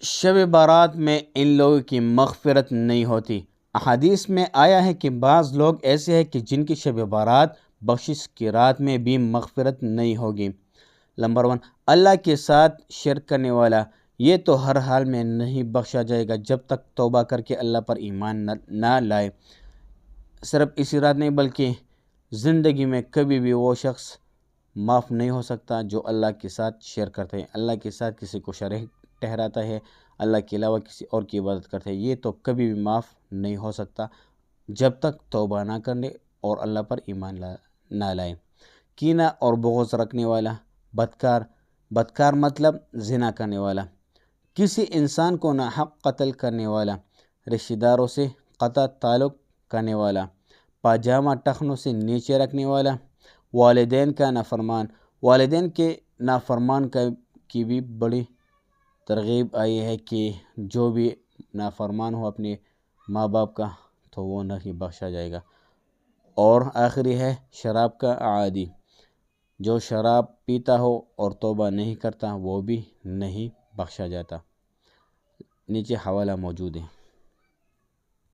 شب بارات میں ان لوگوں کی مغفرت نہیں ہوتی۔ احادیث میں آیا ہے کہ بعض لوگ ایسے ہیں کہ جن کی شب بارات بخشش کی رات میں بھی مغفرت نہیں ہوگی۔ نمبر 1، اللہ کے ساتھ شرک کرنے والا، یہ تو ہر حال میں نہیں بخشا جائے گا جب تک توبہ کر کے اللہ پر ایمان نہ لائے۔ صرف اسی رات نہیں بلکہ زندگی میں کبھی بھی وہ شخص معاف نہیں ہو سکتا جو اللہ کے ساتھ شرک کرتا ہے، اللہ کے ساتھ کسی کو شریک ٹھہراتا ہے، اللہ کے علاوہ کسی اور کی عبادت کرتا ہے، یہ تو کبھی بھی معاف نہیں ہو سکتا جب تک توبہ نہ کرنے اور اللہ پر ایمان نہ لائے۔ کینہ اور بغض رکھنے والا، بدکار مطلب زنا کرنے والا، کسی انسان کو ناحق قتل کرنے والا، رشتہ داروں سے قطع تعلق کرنے والا، پاجامہ ٹخنوں سے نیچے رکھنے والا، والدین کا نافرمان۔ والدین کے نافرمان کی بھی بڑی ترغیب آئی ہے کہ جو بھی نافرمان ہو اپنے ماں باپ کا تو وہ نہیں بخشا جائے گا۔ اور آخری ہے شراب کا عادی، جو شراب پیتا ہو اور توبہ نہیں کرتا وہ بھی نہیں بخشا جاتا۔ نیچے حوالہ موجود ہے۔